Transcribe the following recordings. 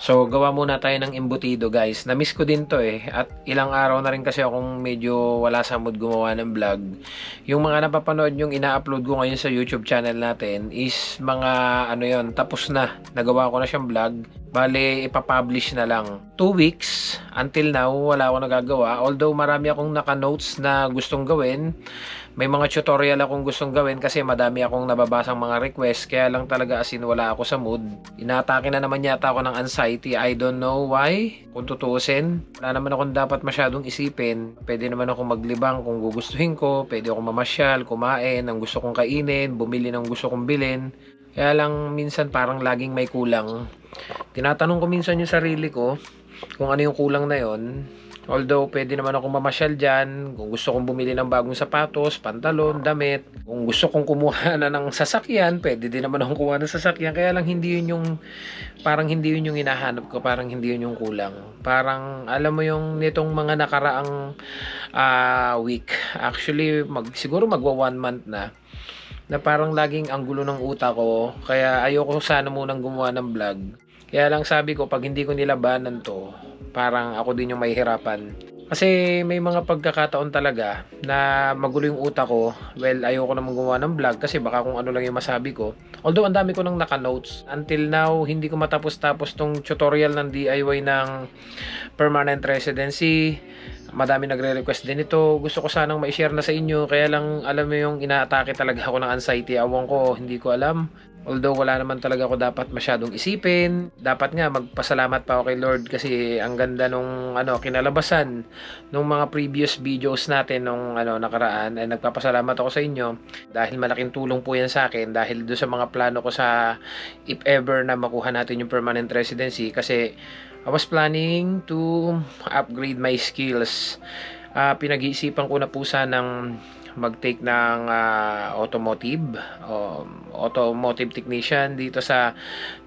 So, gawa muna tayo ng embutido, guys. Na-miss ko din to eh. At ilang araw na rin kasi akong medyo wala sa mood gumawa ng vlog. Yung mga napapanood yung ina-upload ko ngayon sa YouTube channel natin is mga ano yon, tapos na. Nagawa ko na siyang vlog. Bale, ipapublish na lang. 2 weeks, until now, wala akong nagagawa. Although marami akong naka-notes na gustong gawin. May mga tutorial akong gustong gawin kasi madami akong nababasang mga request. Kaya lang talaga as in wala ako sa mood. Inatake na naman yata ako ng anxiety. I don't know why. Kung tutuusin, wala naman akong dapat masyadong isipin. Pwede naman akong maglibang kung gugustuhin ko. Pwede akong mamasyal, kumain, ang gusto kong kainin, bumili ng gusto kong bilhin. Kaya lang minsan parang laging may kulang. Tinatanong ko minsan yung sarili ko kung ano yung kulang na yon. Although, pwede naman akong mamasyal dyan. Kung gusto kong bumili ng bagong sapatos, pantalon, damit. Kung gusto kong kumuha na ng sasakyan, pwede din naman akong kumuha ng sasakyan. Kaya lang hindi yun yung, parang hindi yun yung hinahanap ko. Parang hindi yun yung kulang. Parang, alam mo yung nitong mga nakaraang week. Actually, siguro magwa 1 month na parang laging ang gulo ng utak ko. Kaya ayoko sana munang gumawa ng vlog. Kaya lang sabi ko, pag hindi ko nilabanan to, parang ako din yung mahihirapan. Kasi may mga pagkakataon talaga na magulo yung utak ko. Well, ayoko naman gumawa ng vlog kasi baka kung ano lang yung masabi ko. Although, ang dami ko nang naka-notes. Until now, hindi ko matapos-tapos tong tutorial ng DIY ng permanent residency. Madami nagre-request din ito. Gusto ko sanang ma-share na sa inyo. Kaya lang, alam mo yung inaatake talaga ako ng anxiety. Awang ko, hindi ko alam. Although wala naman talaga ako dapat masyadong isipin. Dapat nga magpasalamat pa ako kay Lord kasi ang ganda nung kinalabasan nung mga previous videos natin nung nakaraan. Ay nagpapasalamat ako sa inyo dahil malaking tulong po yan sa akin dahil do sa mga plano ko sa if ever na makuha natin yung permanent residency kasi I was planning to upgrade my skills. Pinag-iisipan ko na po sanang mag-take ng automotive technician dito sa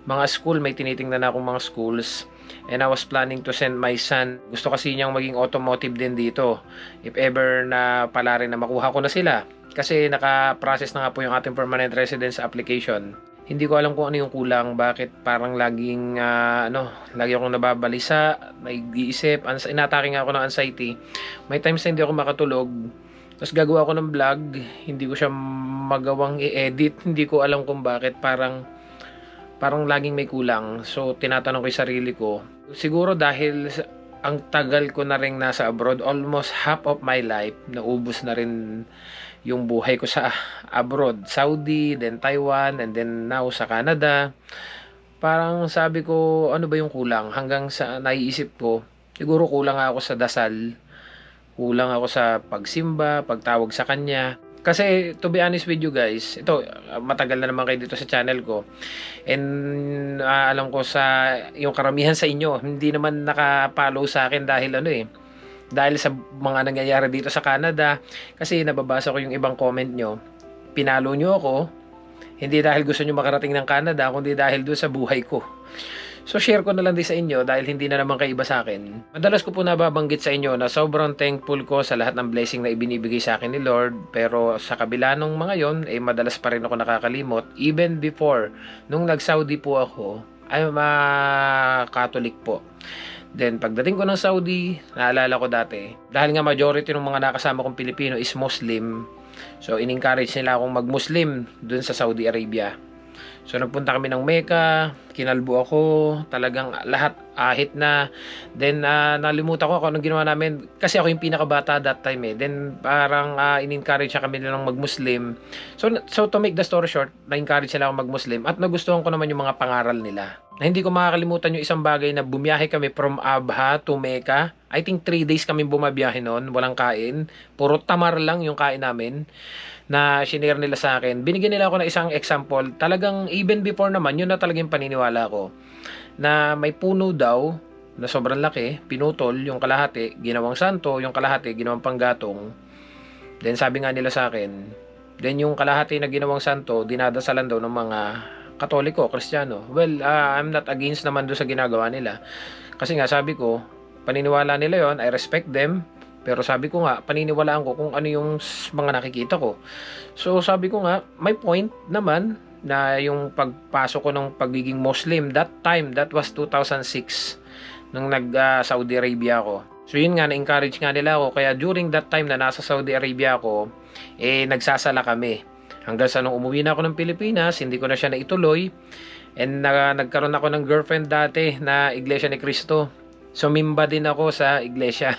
mga school. May tinitingnan na akong mga schools and I was planning to send my son. Gusto kasi niyang maging automotive din dito if ever na pala rin na makuha ko na sila kasi naka-process na nga po yung ating permanent residence application. Hindi ko alam kung ano yung kulang, bakit parang laging lagi akong nababalisa, nag-iisip, inatake nga ako ng anxiety. May times na hindi ako makatulog. Tapos gagawa ko ng vlog, hindi ko siya magawang i-edit, hindi ko alam kung bakit, parang laging may kulang. So tinatanong ko yung sarili ko, siguro dahil ang tagal ko na rin nasa abroad, almost half of my life, naubos na rin yung buhay ko sa abroad, Saudi, then Taiwan, and then now sa Canada. Parang sabi ko, ano ba yung kulang? Hanggang sa naiisip ko, siguro kulang ako sa dasal. Kulang ako sa pagsimba, pagtawag sa kanya. Kasi to be honest with you guys, ito matagal na naman kayo dito sa channel ko. And alam ko sa yung karamihan sa inyo, hindi naman naka-follow sa akin dahil dahil sa mga nangyayari dito sa Canada. Kasi nababasa ko yung ibang comment nyo. Pinalo nyo ako, hindi dahil gusto nyo makarating ng Canada, kundi dahil doon sa buhay ko. So share ko na lang din sa inyo dahil hindi na naman kayo iba sa akin. Madalas ko po nababanggit sa inyo na sobrang thankful ko sa lahat ng blessing na ibinibigay sa akin ni Lord. Pero sa kabila nung mga yon, madalas pa rin ako nakakalimot. Even before, nung nag-Saudi po ako, ay Catholic po. Then pagdating ko ng Saudi, naalala ko dati, dahil nga majority ng mga nakasama kong Pilipino is Muslim. So in-encourage nila akong mag-Muslim dun sa Saudi Arabia. So nagpunta kami ng Mecca, kinalbo ako, talagang lahat ahit na. Then nalimutan ko anong ginawa namin kasi ako yung pinakabata that time eh. Then parang in-encourage kami nilang mag-Muslim. So to make the story short, na-encourage sila akong mag-Muslim at nagustuhan ko naman yung mga pangaral nila. Na hindi ko makakalimutan yung isang bagay na bumiyahe kami from Abha to Mecca. I think 3 days kami bumabiyahe noon, walang kain. Puro tamar lang yung kain namin na shinare nila sa akin. Binigyan nila ako ng isang example. Talagang even before naman, yun na talagang paniniwala ko. Na may puno daw na sobrang laki, pinutol yung kalahati, ginawang santo, yung kalahati, ginawang panggatong. Then sabi nga nila sa akin, then yung kalahati na ginawang santo, dinadasalan daw ng mga Katoliko, Kristiyano. Well, I'm not against naman doon sa ginagawa nila. Kasi nga sabi ko, paniniwala nila yon, I respect them. Pero sabi ko nga, paniniwalaan ko kung ano yung mga nakikita ko. So sabi ko nga, may point naman na yung pagpasok ko ng pagiging Muslim. That time, that was 2006 nung nag Saudi Arabia ako. So yun nga, na-encourage nga nila ako. Kaya during that time na nasa Saudi Arabia ako, nagsasala kami. Hanggang sa nung umuwi na ako ng Pilipinas, hindi ko na siya naituloy. And nagkaroon ako ng girlfriend dati na Iglesia ni Cristo. Sumimba din ako sa iglesia.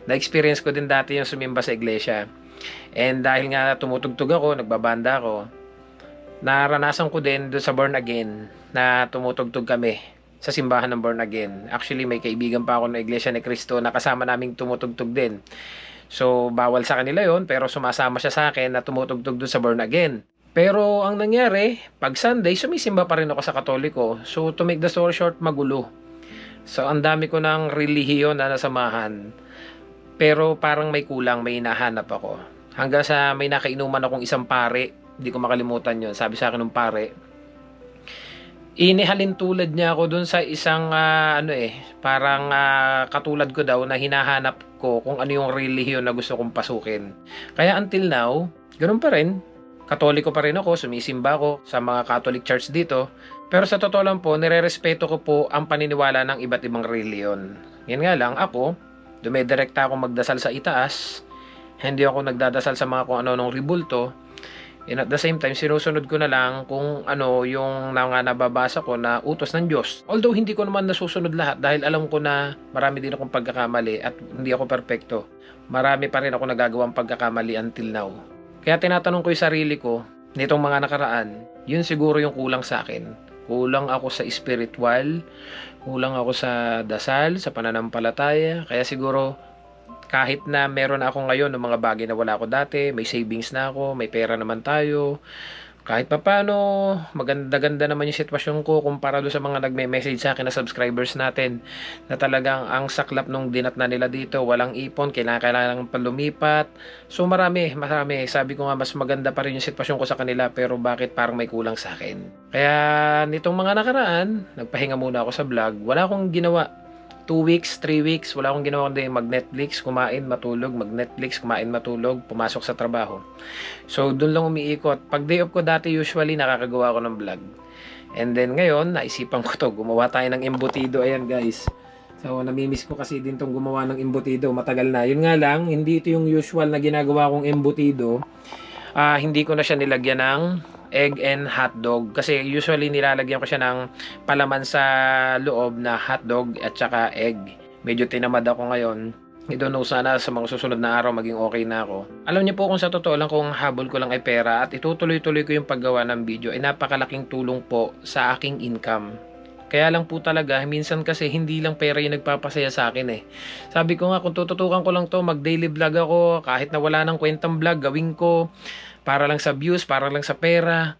Na-experience ko din dati yung sumimba sa iglesia. And dahil nga tumutugtog ako, nagbabanda ako, naranasan ko din doon sa Born Again na tumutugtog kami sa simbahan ng Born Again. Actually, may kaibigan pa ako na Iglesia ni Cristo na kasama naming tumutugtog din. So, bawal sa kanila yon, pero sumasama siya sa akin na tumutugtog doon sa Born Again. Pero ang nangyari, pag Sunday, sumisimba pa rin ako sa Katoliko. So, to make the story short, magulo. So, ang dami ko ng relihiyon na nasamahan. Pero parang may kulang, may hinahanap ako. Hanggang sa may nakainuman akong isang pare, hindi ko makalimutan yon. Sabi sa akin ng pare, inihalin tulad niya ako dun sa isang parang katulad ko daw na hinahanap ko kung ano yung relihiyon na gusto kong pasukin. Kaya until now, ganun pa rin. Katoliko pa rin ako, sumisimba ako sa mga Catholic Church dito. Pero sa totoo lang po, nirerespeto ko po ang paniniwala ng iba't ibang reliyon. Yan nga lang, ako, dumedirekta ako magdasal sa itaas. Hindi ako nagdadasal sa mga kung ano-anong ribulto. And at the same time, sinusunod ko na lang kung ano yung nababasa ko na utos ng Diyos. Although hindi ko naman nasusunod lahat dahil alam ko na marami din akong pagkakamali at hindi ako perpekto. Marami pa rin ako nagagawang pagkakamali until now. Kaya tinatanong ko yung sarili ko, nitong mga nakaraan, yun siguro yung kulang sa akin. Kulang ako sa spiritual, kulang ako sa dasal, sa pananampalataya. Kaya siguro kahit na meron ako ngayon ng mga bagay na wala ako dati, may savings na ako, may pera naman tayo, kahit papano, maganda-ganda naman yung sitwasyon ko kumpara doon sa mga nagme-message sa akin na subscribers natin na talagang ang saklap nung dinat na nila dito, walang ipon, kailangan pa lumipat. So marami. Sabi ko nga mas maganda pa rin yung sitwasyon ko sa kanila pero bakit parang may kulang sa akin. Kaya nitong mga nakaraan, nagpahinga muna ako sa vlog. Wala akong ginawa. 2 weeks, 3 weeks, wala akong ginawa kundi mag-Netflix, kumain, matulog, mag-Netflix, kumain, matulog, pumasok sa trabaho. So, doon lang umiikot. Pag day off ko dati, usually nakakagawa ako ng vlog. And then ngayon, naisipan ko to, gumawa tayo ng embutido. Ayan guys. So, namimiss ko kasi din tong gumawa ng embutido. Matagal na. Yun nga lang, hindi ito yung usual na ginagawa kong embutido. Hindi ko na siya nilagyan ng egg and hotdog kasi usually nilalagyan ko siya ng palaman sa loob na hotdog at saka egg. Medyo tinamad ako ngayon. I don't know, sana sa mga susunod na araw maging okay na ako. Alam niyo po kung sa totoo lang kung habol ko lang ay pera at itutuloy-tuloy ko yung paggawa ng video ay napakalaking tulong po sa aking income. Kaya lang po talaga, minsan kasi hindi lang pera yung nagpapasaya sa akin eh. Sabi ko nga, kung tututukan ko lang to, mag-daily vlog ako, kahit na wala ng kwentang vlog, gawin ko. Para lang sa views, para lang sa pera.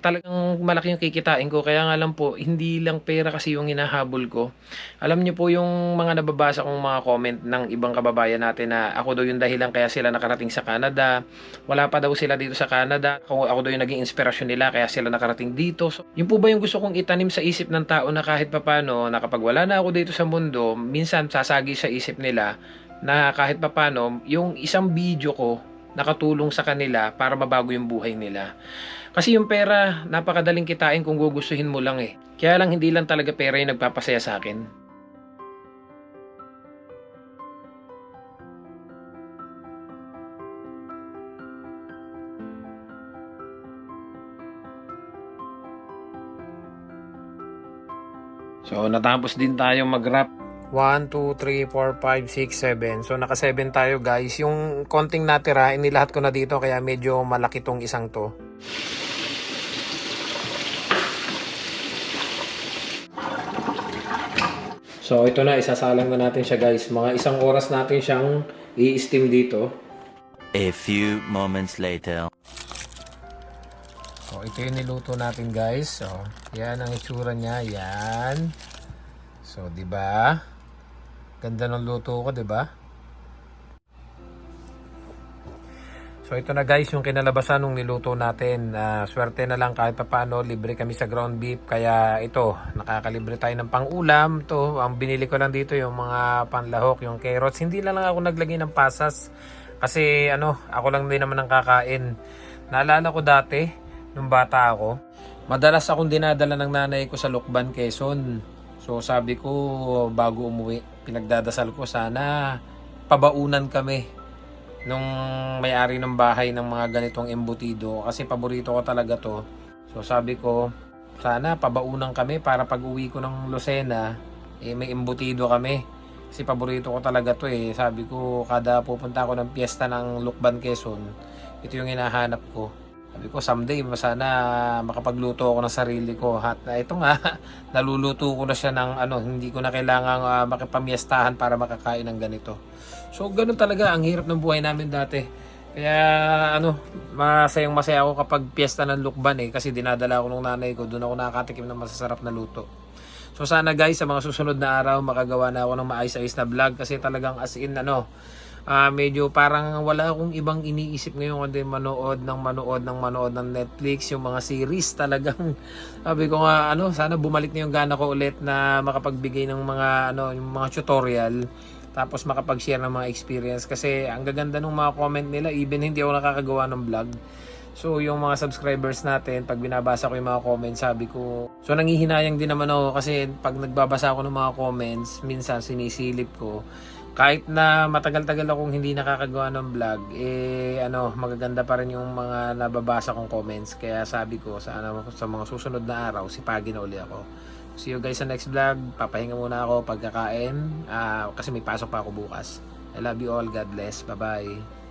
Talagang malaki yung kikitain ko. Kaya nga lang po, hindi lang pera kasi yung hinahabol ko. Alam niyo po yung mga nababasa kong mga comment ng ibang kababayan natin na ako daw yung dahilan kaya sila nakarating sa Canada. Wala pa daw sila dito sa Canada. Ako daw yung naging inspirasyon nila kaya sila nakarating dito. So, yun po ba yung gusto kong itanim sa isip ng tao na kahit papano, na kapag wala na ako dito sa mundo, minsan sasagi sa isip nila na kahit papano, yung isang video ko, nakatulong sa kanila para mabago yung buhay nila. Kasi yung pera, napakadaling kitain kung gugustuhin mo lang eh. Kaya lang hindi lang talaga pera yung nagpapasaya sa akin. So, natapos din tayong mag-wrap. 1, 2, 3, 4, 5, 6, 7. So, naka 7 tayo guys. Yung konting natira, inilahat ko na dito kaya medyo malaki tong isang to. So, ito na. Isasalang na natin siya guys. Mga 1 oras natin siyang i-steam dito. A few moments later. So, ito yung niluto natin guys. So, yan ang itsura niya. Yan. So, di ba? Ganda ng luto ko, 'di ba? So ito na guys yung kinalabasan ng niluto natin. Swerte na lang kahit papaano libre kami sa ground beef kaya ito nakakalibre tayo ng pang-ulam. To ang binili ko lang dito yung mga panlahok, yung carrots. Hindi lang ako naglagay ng pasas kasi ako lang din naman ang kakain. Naalala ko dati nung bata ako, Madalas akong dinadala ng nanay ko sa Lukban, Quezon. So sabi ko bago umuwi, pinagdadasal ko sana pabaunan kami nung may-ari ng bahay ng mga ganitong embutido kasi paborito ko talaga to. So sabi ko sana pabaunan kami para pag uwi ko ng Lucena may embutido kami. Kasi paborito ko talaga to eh. Sabi ko kada pupunta ako ng piyesta ng Lukban, Quezon, ito yung hinahanap ko. Sabi ko someday sana makapagluto ako ng sarili ko. At ito nga naluluto ko na siya ng hindi ko na kailangang makipamiestahan para makakain ng ganito. So ganun talaga ang hirap ng buhay namin dati. Kaya masayang masaya ako kapag piyesta ng Lukban eh kasi dinadala ako ng nanay ko, doon ako nakakatikim ng masasarap na luto. So sana guys sa mga susunod na araw makagawa na ako ng maayos-ayos na vlog kasi talagang as in medyo parang wala akong ibang iniisip ngayon kundi manood ng Netflix, yung mga series talagang sabi ko nga sana bumalik na yung gana ko ulit na makapagbigay ng mga yung mga tutorial tapos makapag-share ng mga experience kasi ang gaganda ng mga comment nila even hindi ako nakakagawa ng vlog. So yung mga subscribers natin pag binabasa ko yung mga comments sabi ko so nanghihinayang din naman ako kasi pag nagbabasa ako ng mga comments minsan sinisilip ko kahit na matagal-tagal akong hindi nakakagawa ng vlog magaganda pa rin yung mga nababasa kong comments kaya sabi ko sa mga susunod na araw sipagin na uli ako. See you guys sa next vlog. Papahinga muna ako pagkakain kasi may pasok pa ako bukas. I love you all. God bless. Bye bye.